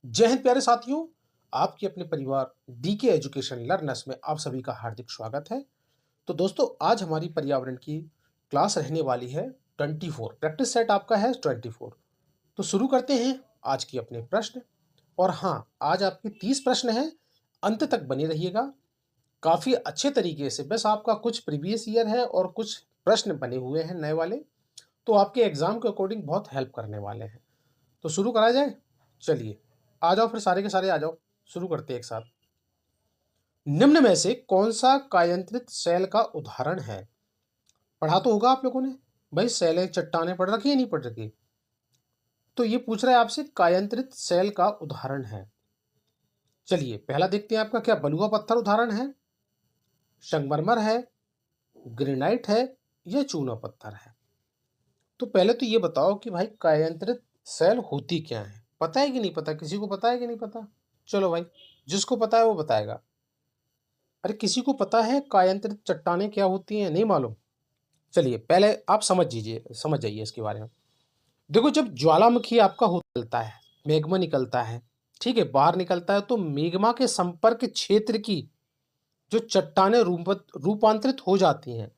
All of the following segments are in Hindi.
जय हिंद प्यारे साथियों। आपके अपने परिवार डीके एजुकेशन लर्नर्स में आप सभी का हार्दिक स्वागत है। तो दोस्तों, आज हमारी पर्यावरण की क्लास रहने वाली है 24। प्रैक्टिस सेट आपका है 24। तो शुरू करते हैं आज की अपने प्रश्न। और हाँ, आज आपके 30 प्रश्न हैं। अंत तक बने रहिएगा। काफ़ी अच्छे तरीके से, बस आपका कुछ प्रीवियस ईयर है और कुछ प्रश्न बने हुए हैं नए वाले, तो आपके एग्जाम के अकॉर्डिंग बहुत हेल्प करने वाले हैं। तो शुरू करा जाए। चलिए, आ जाओ फिर, सारे के सारे आ जाओ। शुरू करते हैं एक साथ। निम्न में से कौन सा कायांतरित सेल का उदाहरण है? पढ़ा तो होगा आप लोगों ने। भाई, सेलें चट्टाने पढ़ रखी है नहीं पढ़ रखी? तो ये पूछ रहा है आपसे, कायांतरित सेल का उदाहरण है। चलिए पहला देखते हैं आपका, क्या बलुआ पत्थर उदाहरण है, संगमरमर है, ग्रेनाइट है, या चूना पत्थर है? तो पहले तो ये बताओ कि भाई कायांतरित सेल होती क्या है? पता है कि नहीं पता? किसी को पता है कि नहीं पता? चलो भाई, जिसको पता है वो बताएगा। अरे, किसी को पता है कायांतरित चट्टानें क्या होती हैं? नहीं मालूम? चलिए पहले आप समझ जाइए इसके बारे में। देखो, जब ज्वालामुखी आपका निकलता है, मैग्मा निकलता है, ठीक है, बाहर निकलता है, तो मैग्मा के संपर्क क्षेत्र की जो चट्टानें रूपांतरित हो जाती हैं।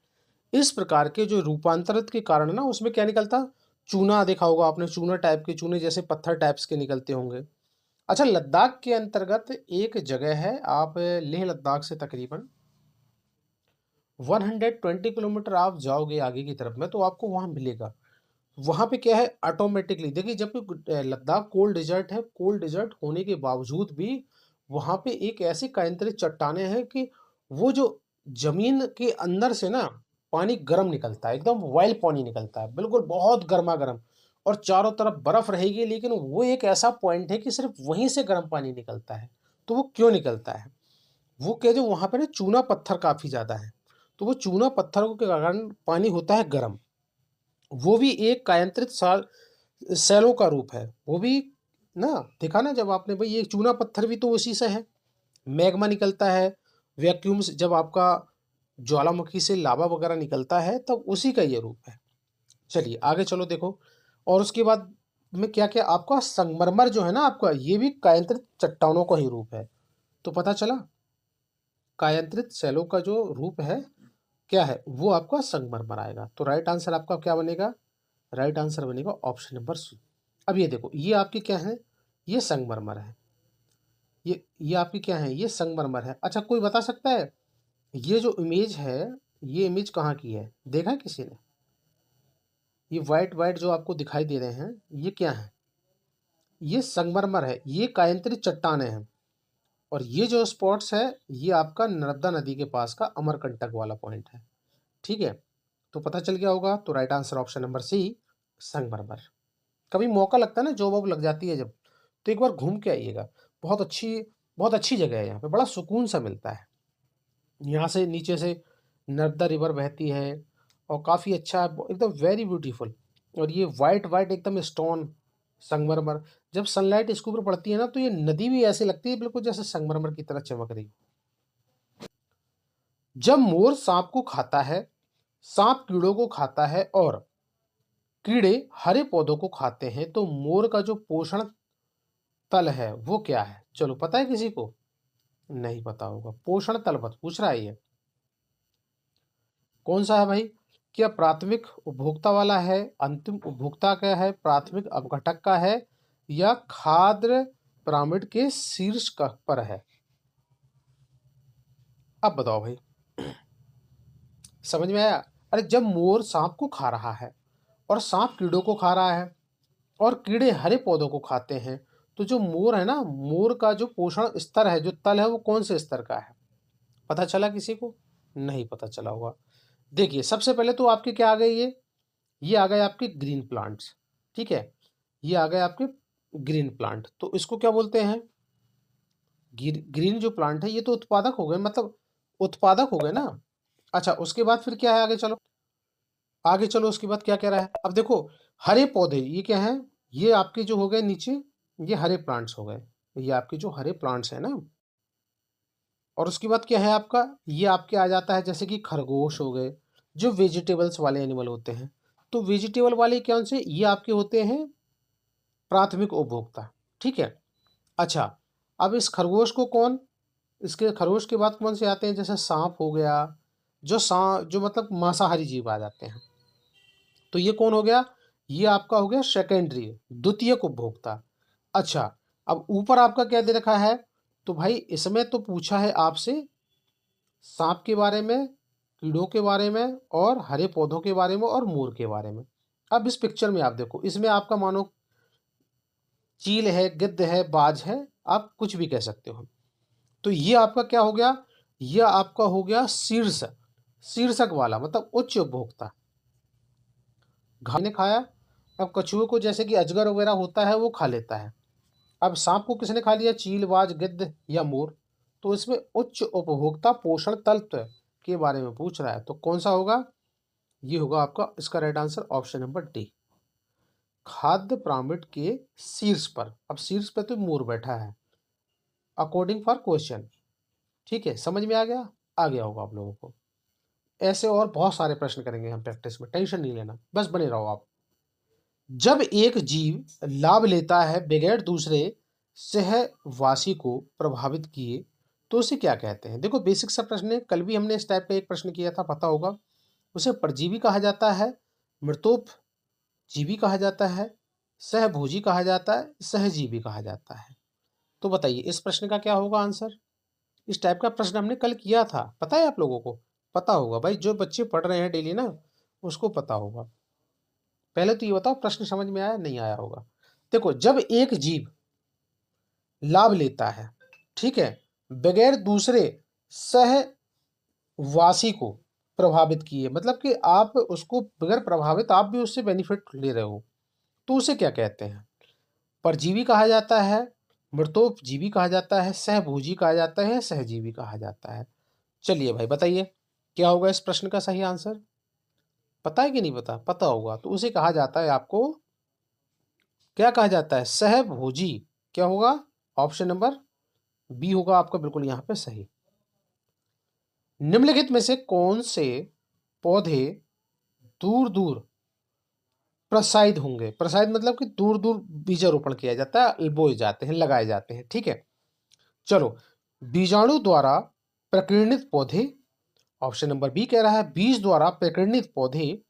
इस प्रकार के जो रूपांतरित के कारण ना, उसमें क्या निकलता? चूना देखा होगा आपने, चूना टाइप के, चूने जैसे पत्थर टाइप्स के निकलते होंगे। अच्छा, लद्दाख के अंतर्गत एक जगह है, आप लेह लद्दाख से तकरीबन 120 किलोमीटर आप जाओगे आगे की तरफ में, तो आपको वहां मिलेगा। वहां पे क्या है, ऑटोमेटिकली देखिए, जब लद्दाख कोल्ड डिजर्ट है, कोल्ड डिजर्ट होने के बावजूद भी वहां पे एक ऐसी कायंतरित चट्टाने हैं कि वो जो जमीन के अंदर से ना पानी गर्म निकलता है, एकदम वाइल्ड पानी निकलता है, बिल्कुल बहुत गर्मा गर्म। और चारों तरफ बर्फ रहेगी, लेकिन वो एक ऐसा पॉइंट है कि सिर्फ वहीं से गर्म पानी निकलता है। तो वो क्यों निकलता है? वो क्या, जो वहां पे ना चूना पत्थर काफी ज्यादा है, तो वो चूना पत्थरों के कारण पानी होता है गर्म। वो भी एक कायांतरित सेलों का रूप है वो भी ना। देखा ना जब आपने, भाई ये चूना पत्थर भी तो उसी से है। मैग्मा निकलता है, वैक्यूम से जब आपका ज्वालामुखी से लावा वगैरह निकलता है, तब उसी का ये रूप है। चलिए आगे चलो, देखो। और उसके बाद में क्या क्या, आपका संगमरमर जो है ना आपका, ये भी कायांतरित चट्टानों का ही रूप है। तो पता चला, कायांतरित सेलों का जो रूप है क्या है, वो आपका संगमरमर आएगा। तो राइट आंसर आपका क्या बनेगा? राइट आंसर बनेगा ऑप्शन नंबर सी। अब ये देखो, ये आपकी क्या है? ये संगमरमर है। ये आपकी क्या है? ये संगमरमर है। अच्छा, कोई बता सकता है ये जो इमेज है, ये इमेज कहाँ की है? देखा है किसी ने? ये वाइट वाइट जो आपको दिखाई दे रहे हैं, ये क्या है? ये संगमरमर है, ये कायंत्री चट्टाने हैं। और ये जो स्पॉट्स है, ये आपका नर्मदा नदी के पास का अमरकंटक वाला पॉइंट है। ठीक है, तो पता चल गया होगा। तो right answer option number C, संगमरमर। कभी मौका लगता है ना, जॉब वॉब लग जाती है जब, तो एक बार घूम के आइएगा। बहुत अच्छी जगह है, यहाँ पे बड़ा सुकून सा मिलता है। यहाँ से नीचे से नर्मदा रिवर बहती है, और काफ़ी अच्छा है, एकदम वेरी ब्यूटीफुल। और ये वाइट वाइट एकदम स्टोन, संगमरमर, जब सनलाइट इसके ऊपर पड़ती है ना, तो ये नदी भी ऐसी लगती है बिल्कुल जैसे संगमरमर की तरह चमक रही। जब मोर सांप को खाता है, सांप कीड़ों को खाता है, और कीड़े हरे पौधों को खाते हैं, तो मोर का जो पोषण तल है वो क्या है? चलो, पता है किसी को? नहीं पता होगा। पोषण तल मत पूछ रहा है ये। कौन सा है भाई? क्या प्राथमिक उपभोक्ता वाला है, अंतिम उपभोक्ता का है, प्राथमिक अपघटक का है, या खाद्य पिरामिड के शीर्ष का पर है? अब बताओ भाई, समझ में आया? अरे, जब मोर सांप को खा रहा है, और सांप कीड़ों को खा रहा है, और कीड़े हरे पौधों को खाते हैं, तो जो मोर है ना, मोर का जो पोषण स्तर है, जो तल है, वो कौन से स्तर का है? पता चला किसी को? नहीं पता चला होगा। देखिए, सबसे पहले तो आपके क्या आ गए, ये आ गए आपके ग्रीन प्लांट्स। ठीक है, ये आ गए आपके ग्रीन प्लांट। तो इसको क्या बोलते हैं? ग्रीन जो प्लांट है, ये तो उत्पादक हो गए, मतलब उत्पादक हो गए ना। अच्छा, उसके बाद फिर क्या है? आगे चलो, आगे चलो, उसके बाद क्या कह रहा है? अब देखो, हरे पौधे ये क्या है? ये आपके जो हो गए नीचे, ये हरे प्लांट्स हो गए। ये आपके जो हरे प्लांट्स है ना। और उसके बाद क्या है आपका? ये आपके आ जाता है जैसे कि खरगोश हो गए, जो वेजिटेबल्स वाले एनिमल होते हैं। तो वेजिटेबल वाले कौन से? ये आपके होते हैं प्राथमिक उपभोक्ता। ठीक है, अच्छा, अब इस खरगोश को कौन, इसके खरगोश के बाद कौन से आते हैं, जैसे सांप हो गया, जो मतलब मांसाहारी जीव आ जाते हैं। तो ये कौन हो गया, ये आपका हो गया सेकेंडरी, द्वितीयक उपभोक्ता। अच्छा, अब ऊपर आपका क्या दे रखा है, तो भाई इसमें तो पूछा है आपसे सांप के बारे में, कीड़ों के बारे में, और हरे पौधों के बारे में, और मोर के बारे में। अब इस पिक्चर में आप देखो, इसमें आपका मानो चील है, गिद्ध है, बाज है, आप कुछ भी कह सकते हो। तो ये आपका क्या हो गया, ये आपका हो गया शीर्षक, शीर्षक वाला मतलब उच्च उपभोक्ता। घास ने खाया, अब कछुए को जैसे कि अजगर वगैरह होता है वो खा लेता है। अब सांप को किसने खा लिया, चील, बाज, गिद्ध या मोर। तो इसमें उच्च उपभोक्ता पोषण तत्व के बारे में पूछ रहा है, तो कौन सा होगा, ये होगा आपका इसका right answer option number D, खाद्य पिरामिड के शीर्ष पर। अब शीर्ष पर तो मोर बैठा है अकॉर्डिंग फॉर क्वेश्चन। ठीक है, समझ में आ गया होगा आप लोगों को। ऐसे और बहुत सारे प्रश्न करेंगे हम प्रैक्टिस में, टेंशन नहीं लेना, बस बने रहो आप। जब एक जीव लाभ लेता है बगैर दूसरे सहवासी को प्रभावित किए, तो उसे क्या कहते हैं। देखो बेसिक सा प्रश्न है, कल भी हमने इस टाइप का एक प्रश्न किया था, पता होगा। उसे परजीवी कहा जाता है, मृतोपजीवी कहा जाता है, सहभोजी कहा जाता है, सहजीवी कहा जाता है। तो बताइए इस प्रश्न का क्या होगा आंसर। इस टाइप का प्रश्न हमने कल किया था, पता है आप लोगों को, पता होगा भाई, जो बच्चे पढ़ रहे हैं डेली ना, उसको पता होगा। पहले तो ये बताओ प्रश्न समझ में आया, नहीं आया होगा। देखो जब एक जीव लाभ लेता है, ठीक है, बगैर दूसरे सहवासी को प्रभावित किए, मतलब कि आप उसको बगैर प्रभावित आप भी उससे बेनिफिट ले रहे हो, तो उसे क्या कहते हैं। परजीवी कहा जाता है, मृतोपजीवी कहा जाता है, सहभोजी कहा जाता है, सहजीवी कहा जाता है। चलिए भाई बताइए क्या होगा इस प्रश्न का सही आंसर, पता है कि नहीं पता, पता होगा तो उसे कहा जाता है आपको, क्या कहा जाता है, सहभोजी। क्या होगा, ऑप्शन नंबर बी होगा आपका बिल्कुल यहां पे सही। निम्नलिखित में से कौन से पौधे दूर दूर प्रसारित होंगे, प्रसारित मतलब कि दूर दूर बीजारोपण किया जाता है, बोए जाते हैं, लगाए जाते हैं, ठीक है। चलो, बीजाणु द्वारा प्रकीर्णित पौधे, ऑप्शन नंबर बी कह रहा है बीज द्वारा प्रकीर्णित पौधे,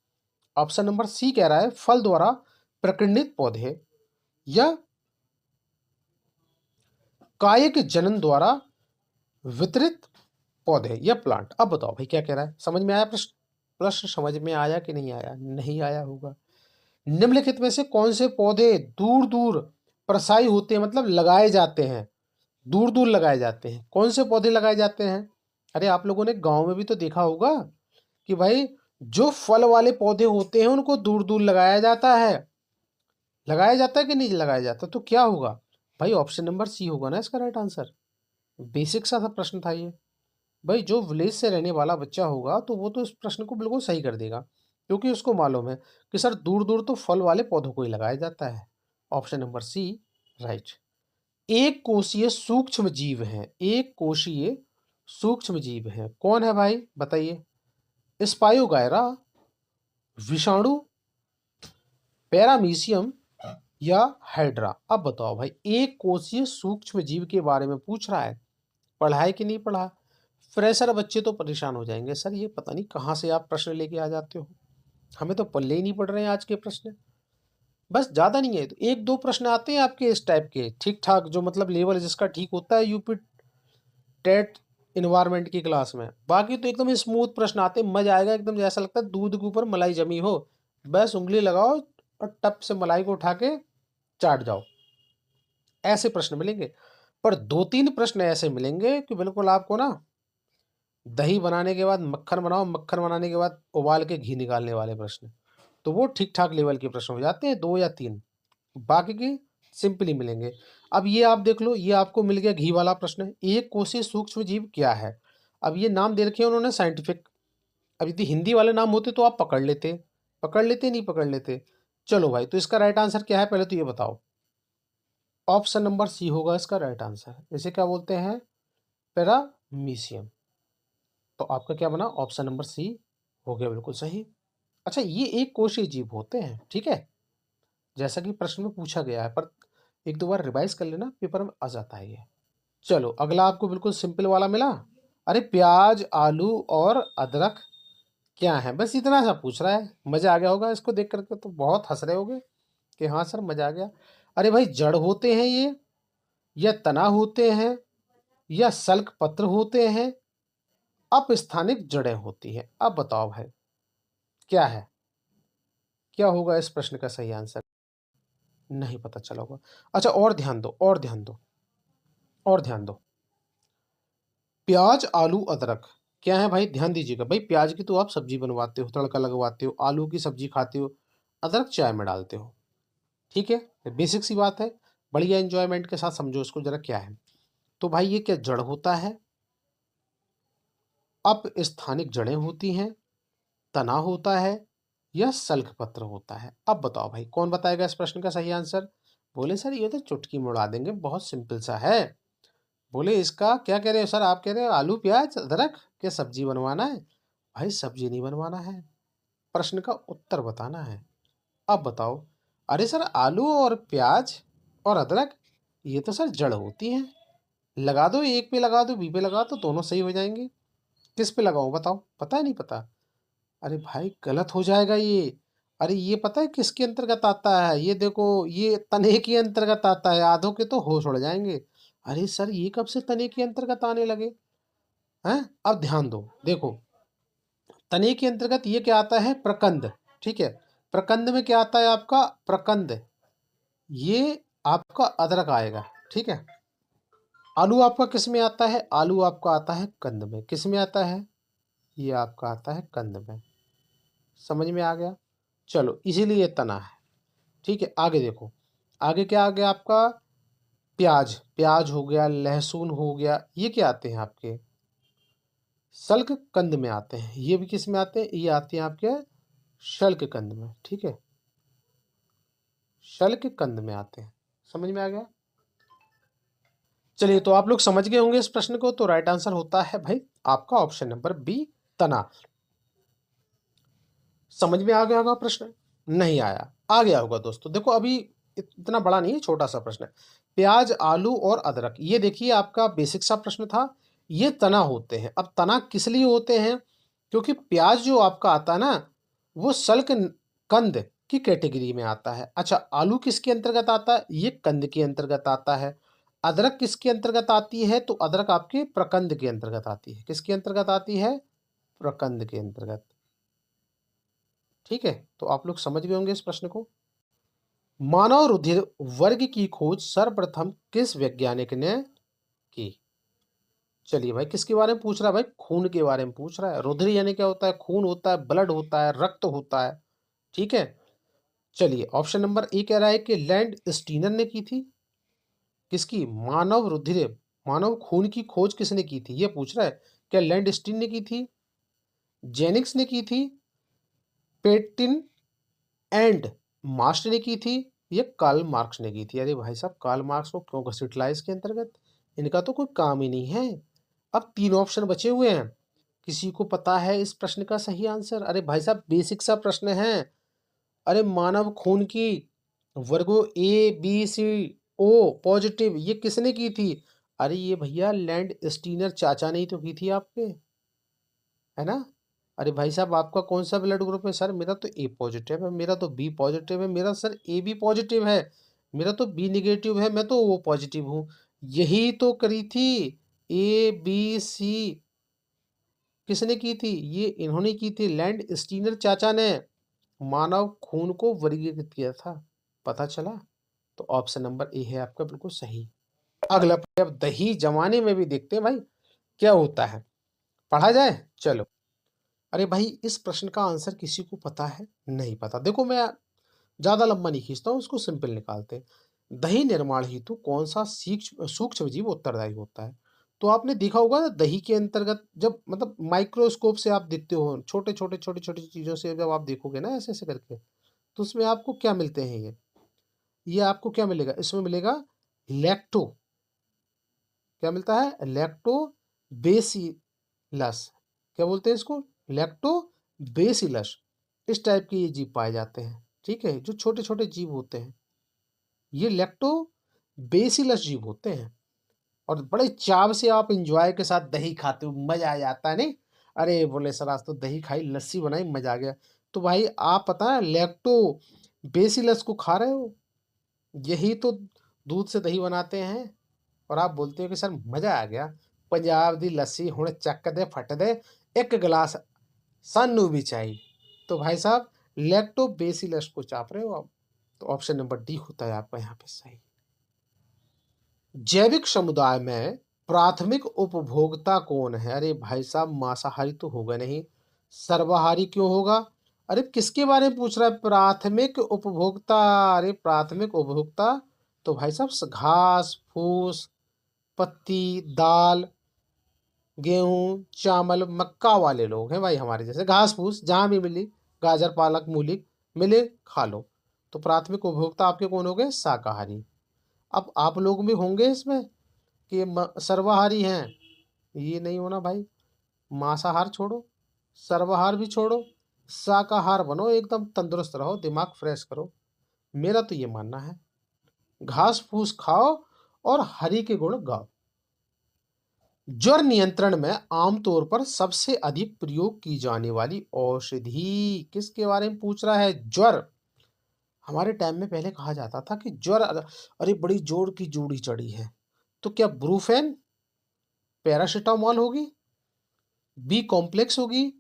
ऑप्शन नंबर सी कह रहा है फल द्वारा प्रकीर्णित पौधे, या कायिक जनन द्वारा वितरित पौधे या प्लांट। अब बताओ भाई क्या कह रहा है, समझ में आया प्रश्न, प्रश्न समझ में आया कि नहीं आया, नहीं आया होगा। निम्नलिखित में से कौन से पौधे दूर दूर प्रसाई होते हैं, मतलब लगाए जाते हैं, दूर दूर लगाए जाते हैं, कौन से पौधे लगाए जाते हैं। अरे आप लोगों ने गांव में भी तो देखा होगा कि भाई जो फल वाले पौधे होते हैं उनको दूर दूर लगाया जाता है, लगाया जाता है कि नहीं लगाया जाता, तो क्या होगा भाई, ऑप्शन नंबर सी होगा ना इसका राइट आंसर। बेसिक सा था प्रश्न था ये भाई, जो विलेज से रहने वाला बच्चा होगा तो वो तो इस प्रश्न को बिल्कुल सही कर देगा, क्योंकि उसको मालूम है कि सर दूर दूर तो फल वाले पौधों को ही लगाया जाता है। Option number C right. एक कोशीय सूक्ष्म जीव हैं, एक कोशीय सूक्ष्म जीव हैं, कौन है भाई बताइए। स्पायोगायरा, विषाणु, पैरामीशियम, या हाइड्रा। अब बताओ भाई, एक कोशीय सूक्ष्म जीव के बारे में पूछ रहा है, पढ़ा है कि नहीं पढ़ा। फ्रेशर बच्चे तो परेशान हो जाएंगे, सर ये पता नहीं कहाँ से आप प्रश्न लेके आ जाते हो, हमें तो पल्ले ही नहीं पड़ रहे हैं आज के प्रश्न। बस ज़्यादा नहीं है तो एक दो प्रश्न आते हैं आपके इस टाइप के ठीक ठाक, जो मतलब लेवल जिसका ठीक होता है यूपी टेट इन्वायरमेंट की क्लास में, बाकी तो एकदम स्मूथ प्रश्न आते हैं, मजा आएगा एकदम, जैसा लगता है दूध के ऊपर मलाई जमी हो, बस उंगली लगाओ और टप से मलाई को उठा के चाट जाओ, ऐसे प्रश्न मिलेंगे। पर दो तीन प्रश्न ऐसे मिलेंगे कि बिल्कुल आपको ना दही बनाने के बाद मक्खन बनाओ, मक्खन बनाने के बाद उबाल के घी निकालने वाले प्रश्न, तो वो ठीक ठाक लेवल के प्रश्न हो जाते हैं, दो या तीन, बाकी की सिंपली मिलेंगे। अब ये आप देख लो, ये आपको मिल गया घी वाला प्रश्न, एक कोशीय सूक्ष्म जीव क्या है। अब ये नाम दे रखे हैं उन्होंने साइंटिफिक, अब यदि हिंदी वाले नाम होते तो आप पकड़ लेते, पकड़ लेते नहीं पकड़ लेते। चलो भाई, तो इसका राइट आंसर क्या है पहले तो ये बताओ। ऑप्शन नंबर सी होगा इसका राइट आंसर, इसे क्या बोलते हैं, पैरामीशियम। तो आपका क्या बना, ऑप्शन नंबर सी हो गया बिल्कुल सही। अच्छा, ये एक कोशीय जीव होते हैं, ठीक है, जैसा कि प्रश्न में पूछा गया है, पर एक दो बार रिवाइज कर लेना, पेपर में आ जाता है ये। चलो अगला आपको बिल्कुल सिंपल वाला मिला। अरे प्याज, आलू और अदरक क्या है, बस इतना सा पूछ रहा है। मजा आ गया होगा इसको देख करके, तो बहुत हंस रहे होगे कि हाँ सर मजा आ गया। अरे भाई, जड़ होते हैं ये, या तना होते हैं, या सल्क पत्र होते हैं, अपस्थानिक जड़ें होती हैं। अब बताओ भाई क्या है, क्या होगा इस प्रश्न का सही आंसर? नहीं पता चला होगा। अच्छा और ध्यान दो, और ध्यान दो, और ध्यान दो। प्याज, आलू, अदरक क्या है भाई, ध्यान दीजिएगा भाई। प्याज की तो आप सब्जी बनवाते हो, तड़का लगवाते हो, आलू की सब्जी खाते हो, अदरक चाय में डालते हो। ठीक है, बेसिक सी बात है। बढ़िया एंजॉयमेंट के साथ समझो इसको जरा क्या है। तो भाई ये क्या जड़ होता है, अपस्थानिक जड़ें होती हैं, तना होता है, या सल्क पत्र होता है। अब बताओ भाई कौन बताएगा इस प्रश्न का सही आंसर? बोले सर ये तो चुटकी मुड़ा देंगे, बहुत सिंपल सा है। बोले इसका क्या कह रहे हो सर, आप कह रहे हो आलू प्याज अदरक के सब्जी बनवाना है। भाई सब्जी नहीं बनवाना है, प्रश्न का उत्तर बताना है। अब बताओ। अरे सर आलू और प्याज और अदरक ये तो सर जड़ होती हैं, लगा दो, एक पे लगा दो, बी पे लगा दो, दोनों सही हो जाएंगे। किस पे लगाऊं बताओ, पता है नहीं पता? अरे भाई गलत हो जाएगा ये। अरे ये पता है किसके अंतर्गत आता है? ये देखो, ये तने के अंतर्गत आता है, आधों के तो होश उड़ जाएंगे। अरे सर ये कब से तने के अंतर्गत आने लगे हैं? अब ध्यान दो, देखो तने के अंतर्गत ये क्या आता है, प्रकंद। ठीक है, प्रकंद में क्या आता है आपका, प्रकंद। ये आपका अदरक आएगा। ठीक है, आलू आपका किस में आता है, आलू आपका आता है कंद में। किस में आता है, ये आपका आता है कंद में। समझ में आ गया? चलो इसीलिए ये तना है। ठीक है, आगे देखो, आगे क्या आ गया आपका, प्याज। प्याज हो गया, लहसुन हो गया, ये क्या आते हैं आपके, शल्क कंद में आते हैं। ये भी किस में आते हैं, ये आते हैं आपके शल्क कंद में। ठीक है, शल्क कंद में आते हैं। समझ में आ गया? चलिए तो आप लोग समझ गए होंगे इस प्रश्न को। तो राइट आंसर होता है भाई आपका ऑप्शन नंबर बी, तना। समझ में आ गया होगा प्रश्न? नहीं आया, आ गया होगा दोस्तों। देखो अभी इतना बड़ा नहीं है, छोटा सा प्रश्न है। प्याज, आलू और अदरक, ये देखिए आपका बेसिक सा प्रश्न था। ये तना होते हैं। अब तना किस लिए होते हैं? क्योंकि प्याज जो आपका आता है ना, वो सल्क कंद की कैटेगरी में आता है। अच्छा आलू किसके अंतर्गत आता है, ये कंद के अंतर्गत आता है। अदरक किसके अंतर्गत आती है, तो अदरक आपके प्रकंद के अंतर्गत आती है। किसके अंतर्गत आती है, प्रकंद के अंतर्गत। ठीक है, तो आप लोग समझ गए होंगे इस प्रश्न को। मानव रुधिर वर्ग की खोज सर्वप्रथम किस वैज्ञानिक ने की? चलिए भाई किसके बारे में पूछ रहा है भाई, खून के बारे में पूछ रहा है। रुधिर यानी क्या होता है, खून होता है, ब्लड होता है, रक्त होता है। ठीक है, चलिए ऑप्शन नंबर ए कह रहा है कि लैंड स्टीनर ने की थी। किसकी, मानव रुधिर, मानव खून की खोज किसने की थी, ये पूछ रहा है। क्या लैंड स्टीन ने की थी, जेनिक्स ने की थी, पेटिन एंड मार्क्स ने की थी, ये कार्ल मार्क्स ने की थी? अरे भाई साहब कार्ल मार्क्स को क्यों घसीट लाए इसके अंतर्गत, इनका तो कोई काम ही नहीं है। अब तीन ऑप्शन बचे हुए हैं, किसी को पता है इस प्रश्न का सही आंसर? अरे भाई साहब बेसिक सा प्रश्न है। अरे मानव खून की वर्गों A B C O positive ये किसने की थी? अरे ये भैया लैंड स्टीनर चाचा ने ही तो की थी आपके, है ना? अरे भाई साहब आपका कौन सा ब्लड ग्रुप है? सर मेरा तो ए पॉजिटिव है, मेरा तो बी पॉजिटिव है, मेरा सर ए बी पॉजिटिव है, मेरा तो बी निगेटिव है, मैं तो ओ पॉजिटिव हूँ। यही तो करी थी ए बी सी, किसने की थी, ये इन्होंने की थी, लैंड स्टीनर चाचा ने मानव खून को वर्गीकृत किया था। पता चला? तो ऑप्शन नंबर ए है आपका बिल्कुल सही। अगला अब दही जमाने में भी देखते हैं भाई क्या होता है, पढ़ा जाए। चलो, अरे भाई इस प्रश्न का आंसर किसी को पता है? नहीं पता। देखो मैं ज्यादा लंबा नहीं खींचता हूँ, इसको सिंपल निकालते हैं। दही निर्माण हेतु कौन सा सूक्ष्म जीव उत्तरदायी होता है? तो आपने देखा होगा ना, दही के अंतर्गत जब मतलब माइक्रोस्कोप से आप देखते हो, छोटे छोटे छोटी छोटी चीजों से जब आप देखोगे ना ऐसे ऐसे करके, तो उसमें आपको क्या मिलते हैं, ये आपको क्या मिलेगा, इसमें मिलेगा लैक्टो, क्या मिलता है, लैक्टो बेसिलस। क्या बोलते हैं इसको, लैक्टो बेसिलस। इस टाइप के ये जीव पाए जाते हैं। ठीक है, जो छोटे छोटे जीव होते हैं, ये लैक्टो बेसिलस जीव होते हैं और बड़े चाव से आप एंजॉय के साथ दही खाते हो, मजा आ जाता है नहीं। अरे बोले सर आज तो दही खाई, लस्सी बनाई, मजा आ गया। तो भाई आप पता है लैक्टो बेसिलस को खा रहे हो, यही तो दूध से दही बनाते हैं और आप बोलते हो कि सर मजा आ गया। पंजाब दी लस्सी हुण चक दे फट दे, एक गिलास सानू भी चाहिए। तो भाई साहब लैक्टो बेसिलस को चाप रहे हो आप। तो ऑप्शन नंबर डी होता है आपका यहाँ पे सही। जैविक समुदाय में प्राथमिक उपभोक्ता कौन है? अरे भाई साहब मांसाहारी तो होगा नहीं, सर्वाहारी क्यों होगा? अरे किसके बारे में पूछ रहा है? प्राथमिक उपभोक्ता। अरे प्राथमिक उपभोक्ता तो भाई साहब घास फूस, पत्ती, दाल, गेहूं, चावल, मक्का वाले लोग हैं भाई। हमारे जैसे घास फूस जहां भी मिली, गाजर पालक मूली मिले खा लो। तो प्राथमिक उपभोक्ता आपके कौन हो गए? शाकाहारी। अब आप लोग भी होंगे इसमें कि सर्वाहारी हैं, ये नहीं होना भाई। मांसाहार छोड़ो, सर्वाहार भी छोड़ो, शाकाहार बनो, एकदम तंदुरुस्त रहो, दिमाग फ्रेश करो। मेरा तो ये मानना है, घास फूस खाओ और हरि के गुण गाओ। ज्वर नियंत्रण में आमतौर पर सबसे अधिक प्रयोग की जाने वाली औषधि किसके बारे में पूछ रहा है? ज्वर। हमारे टाइम में पहले कहा जाता था कि ज्वर अरे बड़ी जोर की जोड़ी चढ़ी है, तो क्या ब्रूफेन, पैरासिटामोल होगी, बी कॉम्प्लेक्स होगी,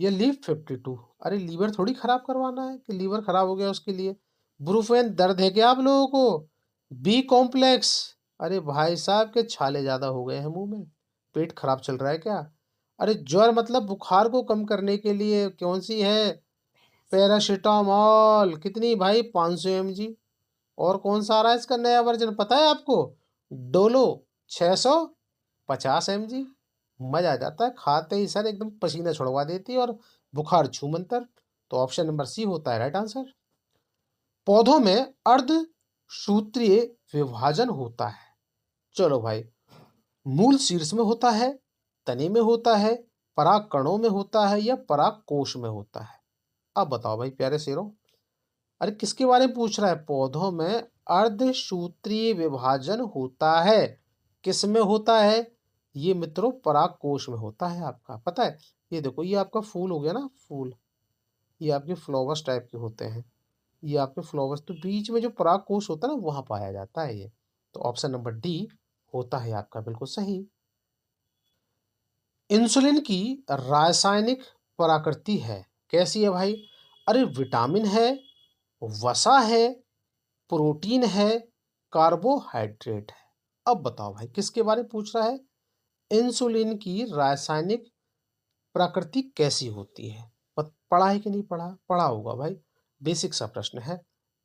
या लीव 52? अरे लीवर थोड़ी खराब करवाना है कि लीवर खराब हो गया उसके लिए। ब्रूफेन दर्द है क्या आप लोगों को? B complex. अरे भाई साहब के छाले ज्यादा हो गए हैं मुंह में, पेट खराब चल रहा है क्या? अरे ज्वर मतलब बुखार को कम करने के लिए कौन सी है? पैरासिटामोल। कितनी भाई? 500 mg। और कौन सा आ रहा है इसका नया वर्जन पता है आपको? Dolo 650 mg। मजा आ जाता है खाते ही सर, एकदम पसीना छुड़वा देती है और बुखार छूमंतर। तो ऑप्शन नंबर सी होता है राइट आंसर। पौधों में अर्ध सूत्रीय विभाजन होता है। चलो भाई, मूल शीर्ष में होता है, तने में होता है, पराग कणों में होता है, या पराग कोश में होता है? अब बताओ भाई प्यारे शेरों। अरे किसके बारे में पूछ रहा है? पौधों में अर्धसूत्रीय विभाजन होता है। किस में होता है? ये मित्रों पराग कोश में होता है आपका। पता है, ये देखो ये आपका फूल हो गया ना, फूल, ये आपके फ्लावर्स टाइप के होते हैं। ये आपके फ्लावर्स, तो बीच में जो पराग कोश होता है ना, वहां पाया जाता है ये। तो ऑप्शन नंबर डी होता है आपका बिल्कुल सही। इंसुलिन की रासायनिक प्रकृति है, कैसी है भाई? अरे विटामिन है, वसा है, प्रोटीन है, कार्बोहाइड्रेट है। अब बताओ भाई किसके बारे में पूछ रहा है? इंसुलिन की रासायनिक प्रकृति कैसी होती है? पढ़ा है कि नहीं पढ़ा? पढ़ा होगा भाई, बेसिक सा प्रश्न है,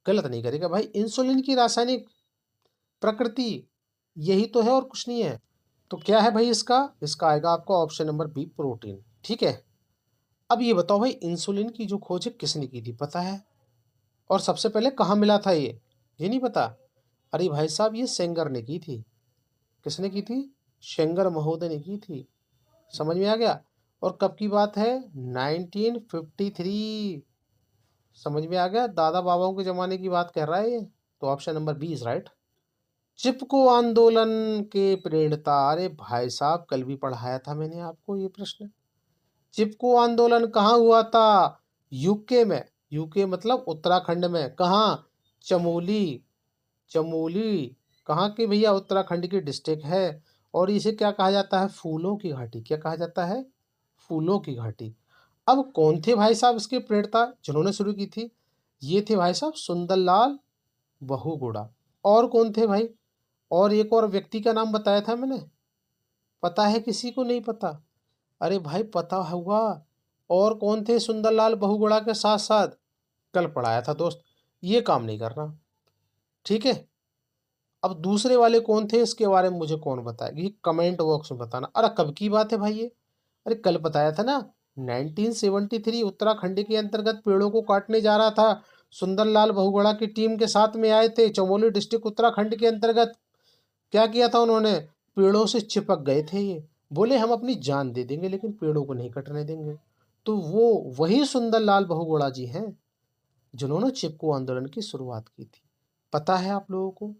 गलत नहीं करेगा भाई। इंसुलिन की रासायनिक प्रकृति यही तो है और कुछ नहीं है। तो क्या है भाई इसका? इसका आएगा आपका ऑप्शन नंबर बी, प्रोटीन। ठीक है। अब ये बताओ भाई इंसुलिन की जो खोज है किसने की थी, पता है? और सबसे पहले कहाँ मिला था ये नहीं पता? अरे भाई साहब ये सेंगर ने की थी। किसने की थी? शेंगर महोदय ने की थी। समझ में आ गया? और कब की बात है? 1953। समझ में आ गया? दादा बाबाओं के जमाने की बात कर रहा है ये। तो option number B is right. Chipko आंदोलन के प्रणेता, अरे भाई साहब कल भी पढ़ाया था मैंने आपको ये प्रश्न। चिपको आंदोलन कहाँ हुआ था? यूके में। यूके मतलब उत्तराखंड में। कहाँ? चमोली। चमोली कहाँ की भैया? उत्तराखंड की डिस्ट्रिक्ट है। और इसे क्या कहा जाता है? फूलों की घाटी। क्या कहा जाता है? फूलों की घाटी। अब कौन थे भाई साहब इसके प्रेरणा जिन्होंने शुरू की थी? ये थे भाई साहब सुंदरलाल बहुगुणा। और कौन थे भाई? और एक और व्यक्ति का नाम बताया था मैंने, पता है किसी को? नहीं पता? अरे भाई पता होगा। और कौन थे सुंदरलाल बहुगुणा के साथ साथ? कल पढ़ाया था दोस्त, ये काम नहीं करना। ठीक है। अब दूसरे वाले कौन थे इसके बारे में मुझे कौन बताएगा? ये कमेंट बॉक्स में बताना। अरे कब की बात है भाई ये? अरे कल बताया था ना, 1973 उत्तराखंड के अंतर्गत पेड़ों को काटने जा रहा था। सुंदरलाल बहुगुणा की टीम के साथ में आए थे चमोली डिस्ट्रिक्ट उत्तराखंड के अंतर्गत। क्या किया था उन्होंने? पेड़ों से चिपक गए थे ये, बोले हम अपनी जान दे देंगे लेकिन पेड़ों को नहीं कटने देंगे। तो वो वही सुंदरलाल बहुगुणा जी हैं जिन्होंने चिपको आंदोलन की शुरुआत की थी। पता है आप लोगों को?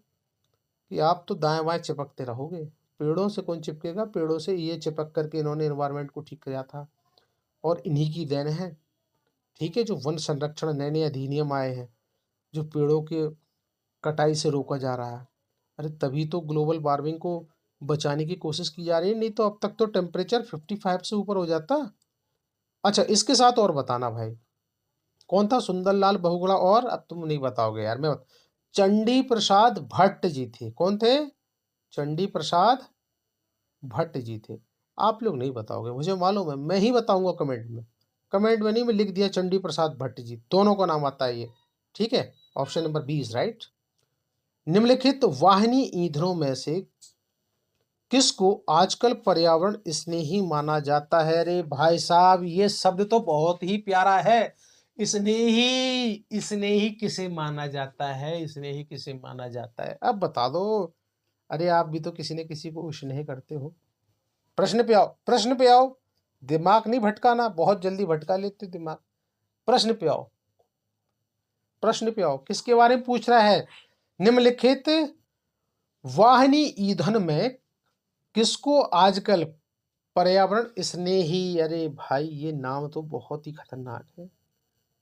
कि आप तो दाएं बाएं चिपकते रहोगे। पेड़ों से कौन चिपकेगा, पेड़ों से ये चिपक करके इन्होंने एनवायरनमेंट को ठीक किया था और इन्हीं की देन है। ठीक है, जो वन संरक्षण नए नए अधिनियम आए हैं, जो पेड़ों के कटाई से रोका जा रहा है, अरे तभी तो ग्लोबल वार्मिंग को बचाने की कोशिश की जा रही है, नहीं तो अब तक तो टेम्परेचर 55 से ऊपर हो जाता। अच्छा, इसके साथ और बताना भाई, कौन था सुंदरलाल बहुगुणा, और अब तुम नहीं बताओगे यार, चंडी प्रसाद भट्ट जी थे। कौन थे? चंडी प्रसाद भट्ट जी थे। आप लोग नहीं बताओगे, मुझे मालूम है, मैं ही बताऊंगा कमेंट में। कमेंट में नहीं, मैं लिख दिया चंडी प्रसाद भट्ट जी, दोनों का नाम आता है ये। ठीक है, option number B is right. निम्नलिखित वाहिनी ईंधनों में से किसको आजकल पर्यावरण स्नेही माना जाता है? अरे भाई साहब, ये शब्द तो बहुत ही प्यारा है। स्नेही किसे माना जाता है? स्नेही किसे माना जाता है, अब बता दो। अरे आप भी तो किसी न किसी को स्नेह करते हो। प्रश्न पे आओ, प्रश्न पे आओ। दिमाग नहीं भटकाना, बहुत जल्दी भटका लेते हो दिमाग। प्रश्न पे आओ, प्रश्न पे आओ, किसके बारे में पूछ रहा है? निम्नलिखित वाहिनी ईंधन में किसको आजकल पर्यावरण स्नेही, अरे भाई ये नाम तो बहुत ही खतरनाक है,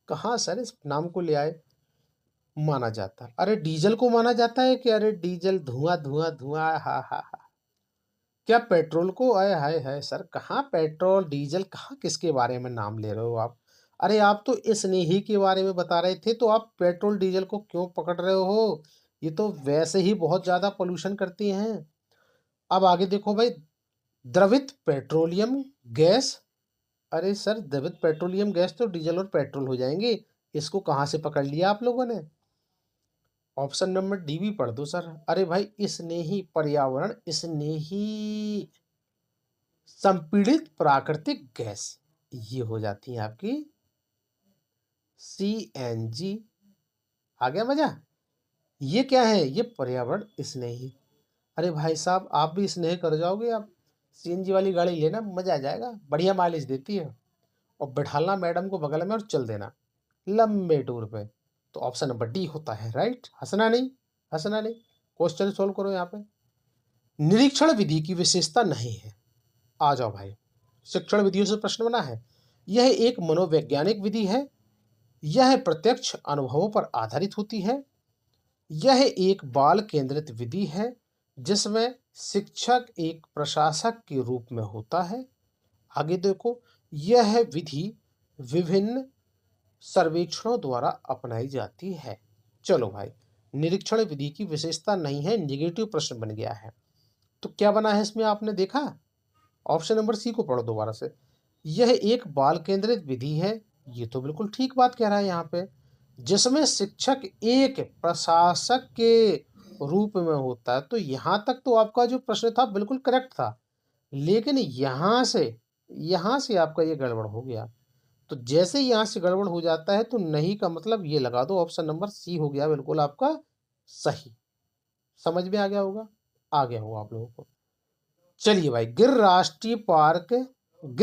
कहाँ सर इस नाम को ले आए, माना जाता है? अरे डीजल को माना जाता है कि अरे डीजल धुआं धुआं धुआं, हा हा हा। क्या पेट्रोल को? आए हाय हाय सर, कहाँ पेट्रोल डीजल, कहाँ किसके बारे में नाम ले रहे हो आप? अरे आप तो स्नेही के बारे में बता रहे थे, तो आप पेट्रोल डीजल को क्यों पकड़ रहे हो? ये तो वैसे ही बहुत ज्यादा पोल्यूशन करती हैं। अब आगे देखो भाई, द्रवित पेट्रोलियम गैस। अरे सर, द्रवित पेट्रोलियम गैस तो डीजल और पेट्रोल हो जाएंगे, इसको कहाँ से पकड़ लिया आप लोगों ने? ऑप्शन नंबर डी भी पढ़ दो सर। अरे भाई, स्नेही पर्यावरण स्नेही संपीड़ित प्राकृतिक गैस, ये हो जाती है आपकी CNG। आ गया मजा? ये क्या है? ये पर्यावरण स्नेही। अरे भाई साहब, आप भी स्नेह कर जाओगे, आप CNG वाली गाड़ी लेना, मजा आ जाएगा, बढ़िया माइलेज देती है। और बैठालना मैडम को बगल में और चल देना लंबे टूर पे। तो ऑप्शन नंबर डी होता है राइट। हंसना नहीं, हंसना नहीं, क्वेश्चन सोल्व करो यहाँ पे। निरीक्षण विधि की विशेषता नहीं है। आ जाओ भाई, शिक्षण विधियों से प्रश्न बना है। यह एक मनोवैज्ञानिक विधि है, यह प्रत्यक्ष अनुभवों पर आधारित होती है, यह एक बाल केंद्रित विधि है जिसमें शिक्षक एक प्रशासक के रूप में होता है। आगे देखो, यह विधि विभिन्न सर्वेक्षणों द्वारा अपनाई जाती है। चलो भाई, निरीक्षण विधि की विशेषता नहीं है, निगेटिव प्रश्न बन गया है। तो क्या बना है इसमें, आपने देखा? ऑप्शन नंबर सी को पढ़ो दोबारा से। यह एक बाल केंद्रित विधि है, ये तो बिल्कुल ठीक बात कह रहा है यहाँ पे, जिसमें शिक्षक एक प्रशासक के रूप में होता है। तो यहाँ तक तो आपका जो प्रश्न था बिल्कुल करेक्ट था, लेकिन यहाँ से आपका ये गड़बड़ हो गया। तो जैसे ही यहाँ से गड़बड़ हो जाता है तो नहीं का मतलब ये लगा दो, ऑप्शन नंबर सी हो गया बिल्कुल आपका सही। समझ में आ गया होगा, आ गया होगा आप लोगों को। चलिए भाई, गिर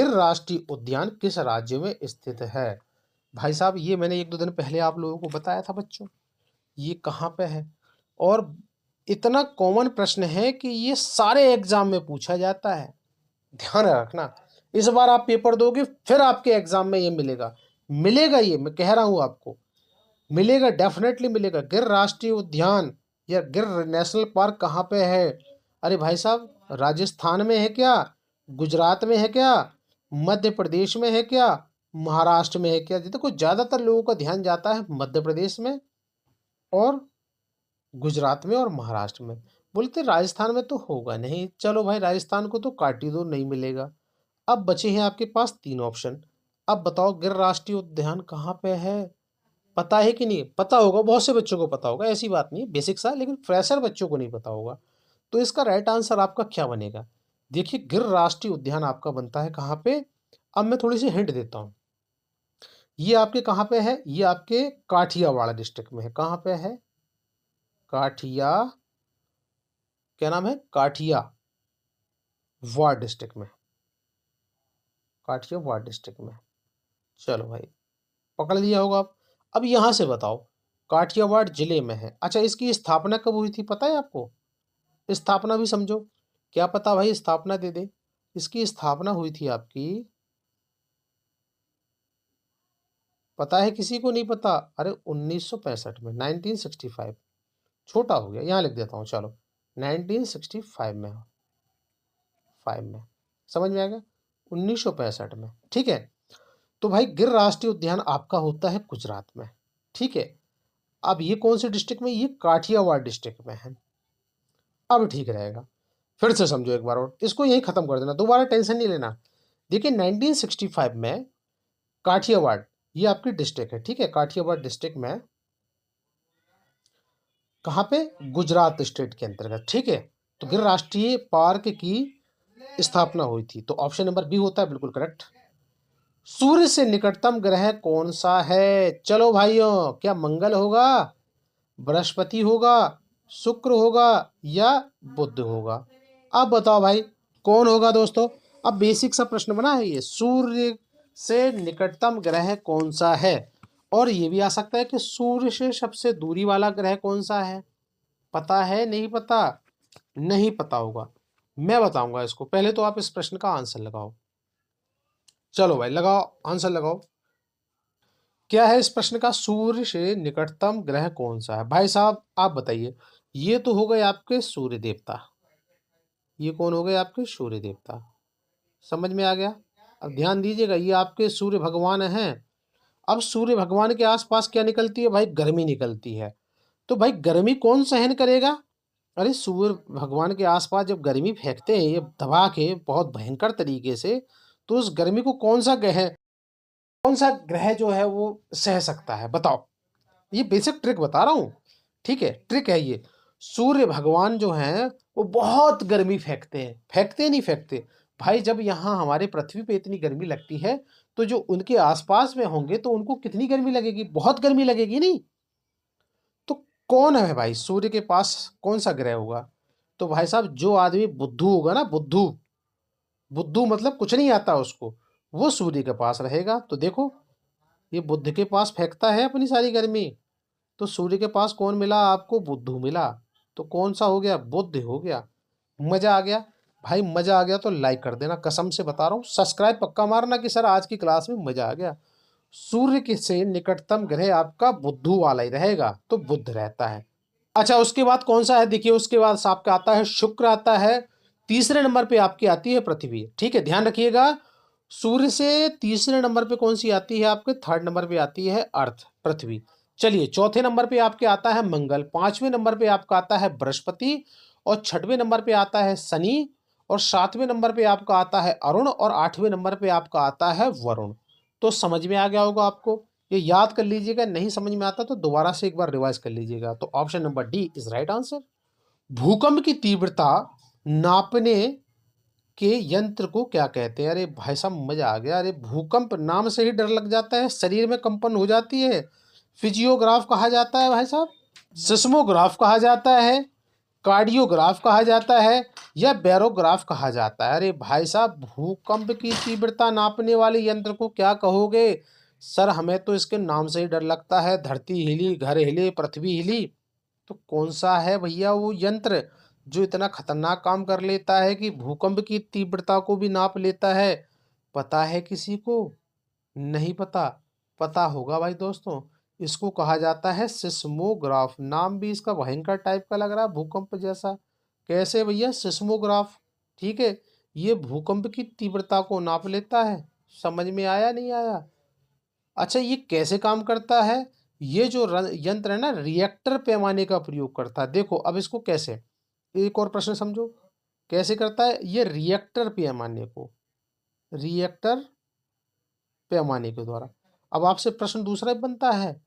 राष्ट्रीय उद्यान किस राज्य में स्थित है? भाई साहब, ये मैंने एक दो दिन पहले आप लोगों को बताया था बच्चों, ये कहाँ पे है। और इतना कॉमन प्रश्न है कि ये सारे एग्जाम में पूछा जाता है, ध्यान रखना। इस बार आप पेपर दोगे फिर आपके एग्जाम में ये मिलेगा, मिलेगा, ये मैं कह रहा हूं आपको, मिलेगा, डेफिनेटली मिलेगा। गिर राष्ट्रीय उद्यान या गिर नेशनल पार्क कहाँ पे है? अरे भाई साहब, राजस्थान में है क्या, गुजरात में है क्या, मध्य प्रदेश में है क्या, महाराष्ट्र में है क्या? देखो, ज्यादातर लोगों का ध्यान जाता है मध्य प्रदेश में और गुजरात में और महाराष्ट्र में, बोलते राजस्थान में तो होगा नहीं। चलो भाई, राजस्थान को तो काट ही दो, नहीं मिलेगा। अब बचे हैं आपके पास तीन ऑप्शन। अब बताओ, गिर राष्ट्रीय उद्यान कहाँ पे है? पता है कि नहीं? पता होगा, बहुत से बच्चों को पता होगा, ऐसी बात नहीं, बेसिक सा, लेकिन फ्रेशर बच्चों को नहीं पता होगा। तो इसका राइट आंसर आपका क्या बनेगा? देखिए, गिर राष्ट्रीय उद्यान आपका बनता है कहाँ पे? अब मैं थोड़ी सी हिंट देता हूँ। ये आपके कहाँ पे है? ये आपके काठियावाड़ डिस्ट्रिक्ट में है। कहाँ पे है? काठिया, क्या नाम है? काठियावाड़ डिस्ट्रिक्ट में, काठियावाड़ डिस्ट्रिक्ट में। चलो भाई, पकड़ लिया होगा आप। अब यहां से बताओ, काठियावाड़ जिले में है। अच्छा, इसकी स्थापना कब हुई थी पता है आपको? स्थापना भी समझो, क्या पता भाई स्थापना दे दे। इसकी स्थापना हुई थी आपकी, पता है किसी को नहीं पता? अरे 1965 में, 1965। छोटा हो गया, यहाँ लिख देता हूँ चलो, 1965 में, 5 में, समझ में आ गया, 1965 में, ठीक है। तो भाई गिर राष्ट्रीय उद्यान आपका होता है गुजरात में, ठीक है। अब ये कौन से डिस्ट्रिक्ट में? ये काठियावाड़ डिस्ट्रिक्ट में है। अब ठीक रहेगा, फिर से समझो एक बार और, इसको यही खत्म कर देना, दोबारा टेंशन नहीं लेना। देखिए 1965 में काठियावाड़, ये आपकी डिस्ट्रिक्ट है, ठीक है, काठियावाड़ डिस्ट्रिक्ट में, कहाँ पे? गुजरात स्टेट के अंतर्गत, ठीक है। तो गिर राष्ट्रीय पार्क की स्थापना हुई थी, तो ऑप्शन नंबर बी होता है बिल्कुल करेक्ट। सूर्य से निकटतम ग्रह कौन सा है? चलो भाइयों, क्या मंगल होगा, बृहस्पति होगा, शुक्र होगा, या बुध होगा? अब बताओ भाई कौन होगा दोस्तों। अब बेसिक सा प्रश्न बना है ये, सूर्य से निकटतम ग्रह कौन सा है, और ये भी आ सकता है कि सूर्य से सबसे दूरी वाला ग्रह कौन सा है। पता है? नहीं पता? नहीं पता होगा, मैं बताऊंगा इसको, पहले तो आप इस प्रश्न का आंसर लगाओ। चलो भाई लगाओ, आंसर लगाओ। क्या है इस प्रश्न का? सूर्य से निकटतम ग्रह कौन सा है? भाई साहब आप बताइए। ये तो हो गए आपके सूर्य देवता, ये कौन हो गए आपके? सूर्य देवता। समझ में आ गया? अब ध्यान दीजिएगा, ये आपके सूर्य भगवान हैं। अब सूर्य भगवान के आसपास क्या निकलती है भाई? गर्मी निकलती है। तो भाई गर्मी कौन सहन करेगा? अरे सूर्य भगवान के आसपास जब गर्मी फेंकते हैं ये दबा के बहुत भयंकर तरीके से, तो उस गर्मी को कौन सा ग्रह जो है वो सह सकता है? बताओ, ये बेसिक ट्रिक बता रहा हूं, ठीक है, ट्रिक है ये। सूर्य भगवान जो हैं वो बहुत गर्मी फेंकते नहीं फेंकते भाई। जब यहाँ हमारे पृथ्वी पे इतनी गर्मी लगती है, तो जो उनके आसपास में होंगे तो उनको कितनी गर्मी लगेगी? बहुत गर्मी लगेगी नहीं? तो कौन है भाई सूर्य के पास, कौन सा ग्रह होगा? तो भाई साहब जो आदमी बुद्धू होगा ना, बुद्धू, बुद्धू मतलब कुछ नहीं आता उसको, वो सूर्य के पास रहेगा। तो देखो, ये बुद्ध के पास फेंकता है अपनी सारी गर्मी, तो सूर्य के पास कौन मिला आपको? बुद्धू मिला। तो कौन सा हो गया? बुद्ध हो गया। मजा आ गया भाई, मजा आ गया तो लाइक कर देना, कसम से बता रहा हूँ, सब्सक्राइब पक्का मारना कि सर आज की क्लास में मजा आ गया। सूर्य के से निकटतम ग्रह आपका बुद्धू वाला ही रहेगा, तो बुध रहता है। अच्छा उसके बाद कौन सा है? देखिए उसके बाद आपका आता है शुक्र, आता है तीसरे नंबर पे आपकी आती है पृथ्वी, ठीक है, ध्यान रखिएगा। सूर्य से तीसरे नंबर पे कौन सी आती है आपके? थर्ड नंबर पे आती है अर्थ, पृथ्वी। चलिए चौथे नंबर पे आपके आता है मंगल, पांचवें नंबर पे आपका आता है बृहस्पति, और छठवें नंबर पे आता है शनि, और सातवें नंबर पे आपका आता है अरुण, और आठवें नंबर पे आपका आता है वरुण। तो समझ में आ गया होगा आपको, ये याद कर लीजिएगा, नहीं समझ में आता तो दोबारा से एक बार रिवाइज कर लीजिएगा। तो option number D is right answer. भूकंप की तीव्रता नापने के यंत्र को क्या कहते हैं? अरे भाई साहब मजा आ गया। अरे भूकंप नाम से ही डर लग जाता है, शरीर में कंपन हो जाती है। फिजियोग्राफ कहा जाता है भाई साहब, सिस्मोग्राफ कहा जाता है, कार्डियोग्राफ कहा जाता है, या बैरोग्राफ कहा जाता है? अरे भाई साहब भूकंप की तीव्रता नापने वाले यंत्र को क्या कहोगे? सर हमें तो इसके नाम से ही डर लगता है, धरती हिली, घर हिले, पृथ्वी हिली। तो कौन सा है भैया वो यंत्र जो इतना खतरनाक काम कर लेता है कि भूकंप की तीव्रता को भी नाप लेता है? पता है किसी को? नहीं पता? पता होगा भाई दोस्तों, इसको कहा जाता है सिस्मोग्राफ। नाम भी इसका भयंकर टाइप का लग रहा है, भूकंप जैसा। कैसे भैया? सिस्मोग्राफ, ठीक है, ये भूकंप की तीव्रता को नाप लेता है। समझ में आया नहीं आया? अच्छा ये कैसे काम करता है? ये जो यंत्र है ना, रिएक्टर पैमाने का प्रयोग करता है। देखो अब इसको कैसे, एक और प्रश्न समझो, कैसे करता है ये? रिएक्टर पैमाने के द्वारा। अब आपसे प्रश्न दूसरा भी बनता है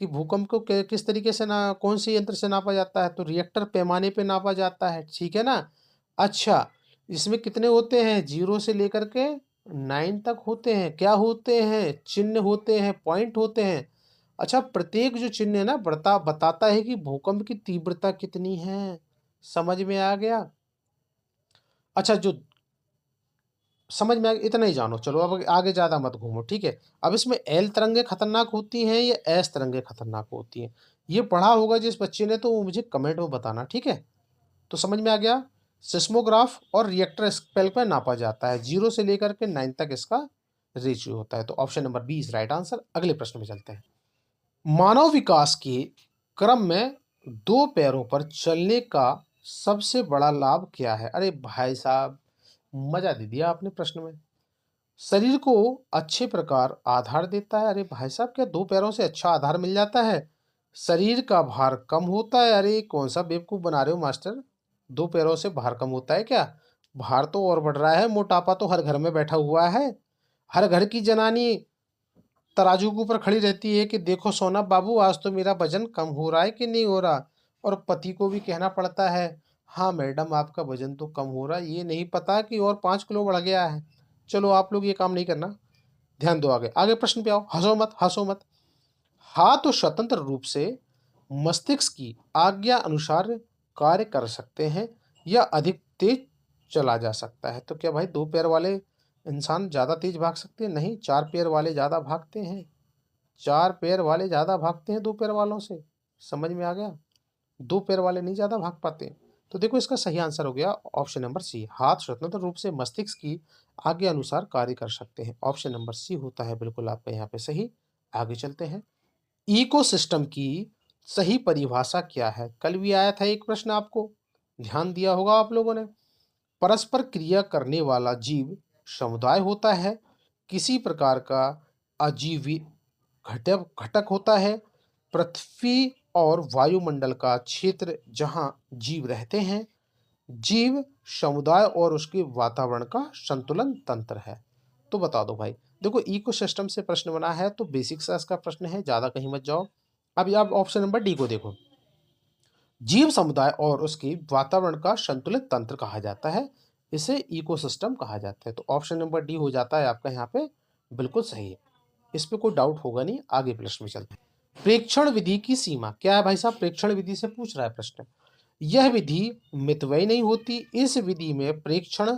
कि भूकंप को किस तरीके से ना, कौन से यंत्र से नापा जाता है? तो रिएक्टर पैमाने पे नापा जाता है, ठीक है ना। अच्छा इसमें कितने होते हैं? 0 से लेकर के 9 तक होते हैं। क्या होते हैं? चिन्ह होते हैं, पॉइंट होते हैं। अच्छा प्रत्येक जो चिन्ह है ना बताता है कि भूकंप की तीव्रता कितनी है। समझ में आ गया? अच्छा जो समझ में आ गया इतना ही जानो, चलो अब आगे ज़्यादा मत घूमो, ठीक है। अब इसमें एल तरंगे खतरनाक होती हैं या एस तरंगे खतरनाक होती हैं? ये पढ़ा होगा जिस बच्चे ने, तो वो मुझे कमेंट में बताना, ठीक है। तो समझ में आ गया, सिस्मोग्राफ और रिएक्टर स्केल पर नापा जाता है, 0 से लेकर के 9 तक इसका रेशियो होता है। तो option number B is right answer. अगले प्रश्न में चलते हैं। मानव विकास के क्रम में दो पैरों पर चलने का सबसे बड़ा लाभ क्या है? अरे भाई साहब, मजा दे दिया आपने प्रश्न में। शरीर को अच्छे प्रकार आधार देता है। अरे भाई साहब, क्या दो पैरों से अच्छा आधार मिल जाता है? शरीर का भार कम होता है। अरे कौन सा बेवकूफ बना रहे हो मास्टर, दो पैरों से भार कम होता है क्या? भार तो और बढ़ रहा है, मोटापा तो हर घर में बैठा हुआ है। हर घर की जनानी तराजू के ऊपर खड़ी रहती है कि देखो सोना बाबू, आज तो मेरा वजन कम हो रहा है कि नहीं हो रहा। और पति को भी कहना पड़ता है, हाँ मैडम आपका वजन तो कम हो रहा है, ये नहीं पता कि और 5 किलो बढ़ गया है। चलो आप लोग ये काम नहीं करना, ध्यान दो। आगे आगे प्रश्न पे आओ, हंसो मत हंसो मत। हाथ तो स्वतंत्र रूप से मस्तिष्क की आज्ञा अनुसार कार्य कर सकते हैं या अधिक तेज चला जा सकता है। तो क्या भाई दो पैर वाले इंसान ज्यादा तेज भाग सकते हैं? नहीं, चार पैर वाले ज्यादा भागते हैं। चार पैर वाले ज्यादा भागते हैं दो पैर वालों से। समझ में आ गया, दो पैर वाले नहीं ज्यादा भाग पाते। तो देखो इसका सही आंसर हो गया ऑप्शन नंबर सी, हाथ स्वतंत्र रूप से मस्तिष्क की आज्ञा अनुसार कार्य कर सकते हैं। ऑप्शन नंबर सी होता है बिल्कुल आपका यहाँ पे सही। आगे चलते हैं। इकोसिस्टम की सही परिभाषा क्या है? कल भी आया था एक प्रश्न, आपको ध्यान दिया होगा आप लोगों ने। परस्पर क्रिया करने वाला जीव समुदाय होता है, किसी प्रकार का अजीवी घटक घटक होता है, पृथ्वी और वायुमंडल का क्षेत्र जहां जीव रहते हैं, जीव समुदाय और उसके वातावरण का संतुलन तंत्र है। तो बता दो भाई, देखो इकोसिस्टम से प्रश्न बना है तो बेसिक साइंस का प्रश्न है, ज्यादा कहीं मत जाओ। अब आप ऑप्शन नंबर डी को देखो, जीव समुदाय और उसके वातावरण का संतुलित तंत्र कहा जाता है, इसे इकोसिस्टम कहा जाता है। तो ऑप्शन नंबर डी हो जाता है आपका यहाँ पे बिल्कुल सही है, इस पे कोई डाउट होगा नहीं। आगे प्रश्न में चलते हैं। प्रेक्षण विधि की सीमा क्या है? भाई साहब प्रेक्षण विधि से पूछ रहा है प्रश्न। यह विधि मितव्ययी नहीं होती। इस विधि में प्रेक्षण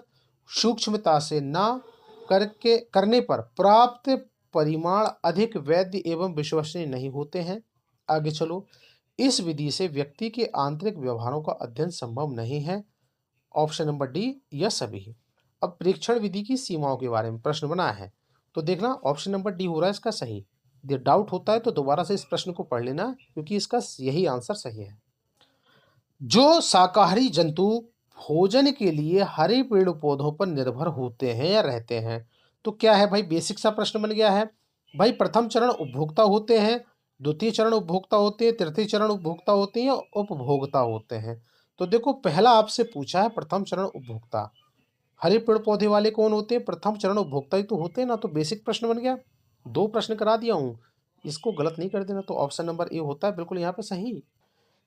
सूक्ष्मता से ना करके करने पर प्राप्त परिमाण अधिक वैध एवं विश्वसनीय नहीं होते हैं। आगे चलो। इस विधि से व्यक्ति के आंतरिक व्यवहारों का अध्ययन संभव नहीं है। ऑप्शन नंबर डी यह सभी है। अब प्रेक्षण विधि की सीमाओं के बारे में प्रश्न बना है, तो देखना ऑप्शन नंबर डी हो रहा है इसका सही। यदि डाउट होता है तो दोबारा से इस प्रश्न को पढ़ लेना, क्योंकि इसका यही आंसर सही है। जो शाकाहारी जंतु भोजन के लिए हरे पेड़ पौधों पर निर्भर होते हैं या रहते हैं, तो क्या है भाई, बेसिक सा प्रश्न बन गया है। भाई प्रथम चरण उपभोक्ता होते हैं, द्वितीय चरण उपभोक्ता होते हैं, तृतीय चरण उपभोक्ता होते हैं या उपभोक्ता होते हैं। तो देखो पहला आपसे पूछा है प्रथम चरण उपभोक्ता, हरे पेड़ पौधे वाले कौन होते हैं? प्रथम चरण उपभोक्ता ही तो होते हैं ना। तो बेसिक प्रश्न बन गया, दो प्रश्न करा दिया हूं, इसको गलत नहीं कर देना। तो ऑप्शन नंबर ए होता है बिल्कुल यहाँ पे सही।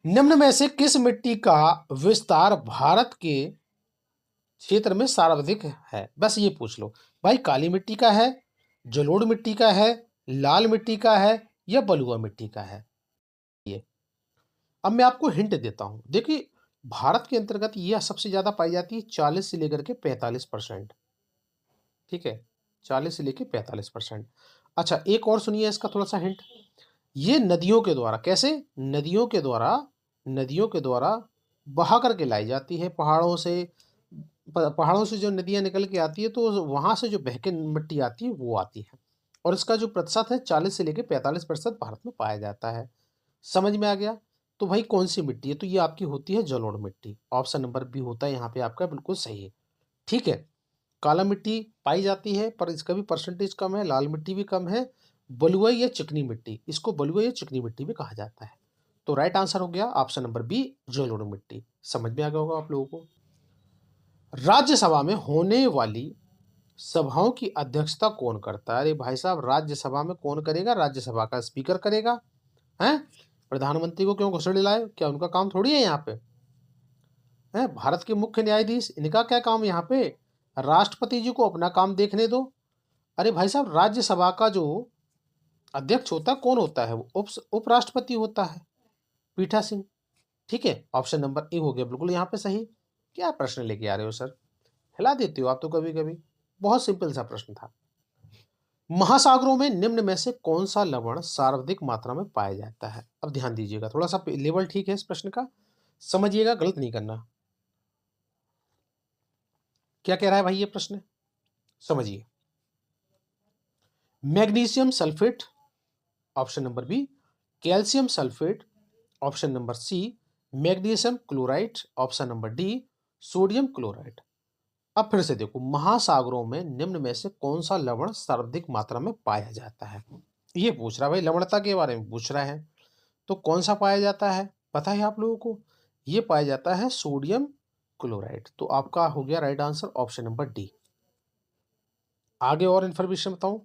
निम्न में से किस मिट्टी का विस्तार भारत के क्षेत्र में सर्वाधिक है? बस ये पूछ लो भाई, काली मिट्टी का है, जलोढ़ मिट्टी का है, लाल मिट्टी का है या बलुआ मिट्टी का है? ये अब मैं आपको हिंट देता हूं, देखिए भारत के अंतर्गत यह सबसे ज्यादा पाई जाती है, 40 से लेकर के 45%। ठीक है, 40 से लेकर 45%। अच्छा एक और सुनिए इसका थोड़ा सा हिंट। ये नदियों के द्वारा, कैसे? नदियों के द्वारा बहा करके लाई जाती है पहाड़ों से। पहाड़ों से जो नदियां निकल के आती है तो वहां से जो बह के मिट्टी आती है वो आती है। और इसका जो प्रतिशत है 40 से लेकर 45% भारत में पाया जाता है। समझ में आ गया? तो भाई कौन सी मिट्टी है? तो ये आपकी होती है जलोढ़ मिट्टी। ऑप्शन नंबर बी होता है यहाँ पे आपका बिल्कुल सही है। ठीक है, काला मिट्टी पाई जाती है पर इसका भी परसेंटेज कम है, लाल मिट्टी भी कम है, बलुआई या चिकनी मिट्टी, इसको बलुआई या चिकनी मिट्टी भी कहा जाता है। तो राइट आंसर हो गया ऑप्शन नंबर बी, जलोढ़ मिट्टी। समझ में आ गया होगा आप लोगों को। राज्यसभा में होने वाली सभाओं की अध्यक्षता कौन करता है? अरे भाई साहब राज्यसभा में कौन करेगा? राज्यसभा का स्पीकर करेगा। हैं, प्रधानमंत्री को क्यों घुसड़ लाए? क्या उनका काम थोड़ी है यहाँ पे? हैं, भारत के मुख्य न्यायाधीश, इनका क्या काम यहाँ पे? राष्ट्रपति जी को अपना काम देखने दो। अरे भाई साहब राज्यसभा का जो अध्यक्ष होता है कौन होता है? वो उपराष्ट्रपति होता है, पीठा सिंह। ठीक है, ऑप्शन नंबर ए हो गया बिल्कुल यहाँ पे सही। क्या प्रश्न लेके आ रहे हो सर, हिला देते हो आप तो कभी कभी। बहुत सिंपल सा प्रश्न था। महासागरों में निम्न में से कौन सा लवण सर्वाधिक मात्रा में पाया जाता है? अब ध्यान दीजिएगा, थोड़ा सा लेवल ठीक है इस प्रश्न का, समझिएगा, गलत नहीं करना। क्या कह रहा है भाई ये प्रश्न, समझिए। Magnesium sulphate option number B, calcium sulphate option number C, magnesium chloride option number D, sodium chloride. अब फिर से देखो, महासागरों में निम्न में से कौन सा लवण सर्वाधिक मात्रा में पाया जाता है, ये पूछ रहा है भाई, लवणता के बारे में पूछ रहा है। तो कौन सा पाया जाता है, पता है आप लोगों को, ये पाया जाता है सोडियम क्लोराइड। तो आपका हो गया right answer option number D. आगे और इंफॉर्मेशन बताऊं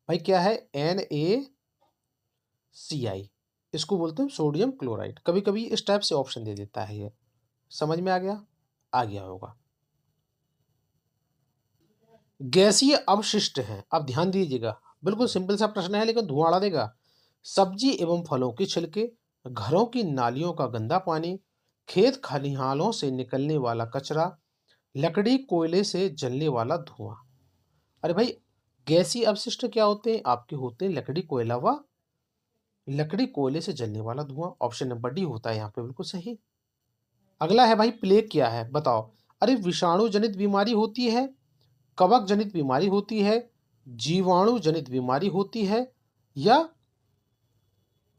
भाई, क्या है NaCl, इसको बोलते हैं सोडियम क्लोराइड। कभी कभी इस टाइप से ऑप्शन दे देता है ये, समझ में आ गया होगा। गैसीय अवशिष्ट हैं, अब ध्यान दीजिएगा, बिल्कुल सिंपल सा प्रश्न है लेकिन धुआं उड़ा देगा। सब्जी एवं फलों के छिलके, घरों की नालियों का गंदा पानी, खेत खलिहानों से निकलने वाला कचरा, लकड़ी कोयले से जलने वाला धुआं। अरे भाई, गैसीय अपशिष्ट क्या होते हैं आपके, होते हैं लकड़ी कोयला व लकड़ी कोयले से जलने वाला धुआं। ऑप्शन नंबर डी होता है यहाँ पे बिल्कुल सही। अगला है भाई, प्लेग क्या है बताओ। अरे विषाणु जनित बीमारी होती है, कवक जनित बीमारी होती है, जीवाणु जनित बीमारी होती है, या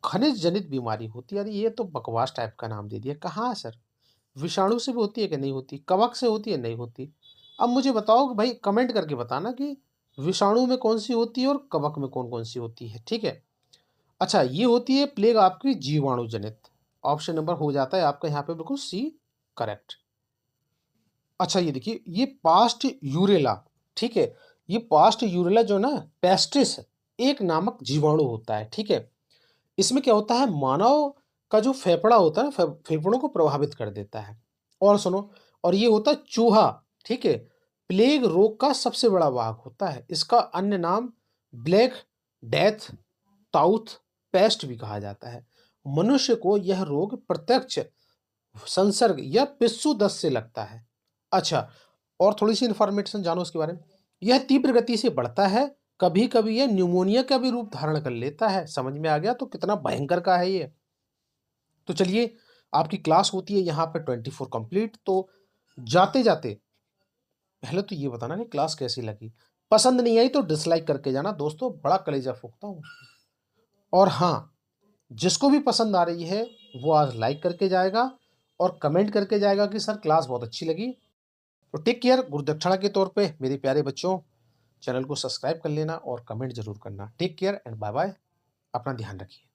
खनिज जनित बीमारी होती है। अरे ये तो बकवास टाइप का नाम दे दिया, कहाँ सर, विषाणु से भी होती है कि नहीं होती, कवक से होती है नहीं होती। अब मुझे बताओ कि भाई, कमेंट करके बताना कि विषाणु में कौन सी होती है और कवक में कौन कौन सी होती है, ठीक है। अच्छा, ये होती है प्लेग आपकी जीवाणु जनित। ऑप्शन नंबर हो जाता है आपका यहाँ पे बिल्कुल सी करेक्ट। अच्छा ये देखिए, ये पास्ट यूरेला, ठीक है, ये पास्ट यूरेला जो ना पेस्टिस एक नामक जीवाणु होता है, ठीक है। इसमें क्या होता है, मानव का जो फेफड़ा होता है, फेफड़ों को प्रभावित कर देता है। और सुनो, और ये होता है चूहा, ठीक है, प्लेग रोग का सबसे बड़ा वाहक होता है। इसका अन्य नाम ब्लैक डेथ, टाउथ पेस्ट भी कहा जाता है। मनुष्य को यह रोग प्रत्यक्ष संसर्ग या पिस्सू दस्त से लगता है। अच्छा, और थोड़ी सी इंफॉर्मेशन जानो उसके बारे में। यह तीव्र गति से बढ़ता है, कभी कभी यह न्यूमोनिया का भी रूप धारण कर लेता है। समझ में आ गया तो कितना भयंकर का है ये। तो चलिए, आपकी क्लास होती है यहाँ पे 24 कंप्लीट। तो जाते जाते पहले तो ये बताना कि क्लास कैसी लगी, पसंद नहीं आई तो डिसलाइक करके जाना दोस्तों, बड़ा कलेजा फूकता हूँ। और हाँ, जिसको भी पसंद आ रही है वो आज लाइक करके जाएगा और कमेंट करके जाएगा कि सर क्लास बहुत अच्छी लगी। तो टेक केयर, गुरुदक्षिणा के तौर पे मेरे प्यारे बच्चों, चैनल को सब्सक्राइब कर लेना और कमेंट जरूर करना। Take care and bye bye, अपना ध्यान रखिए।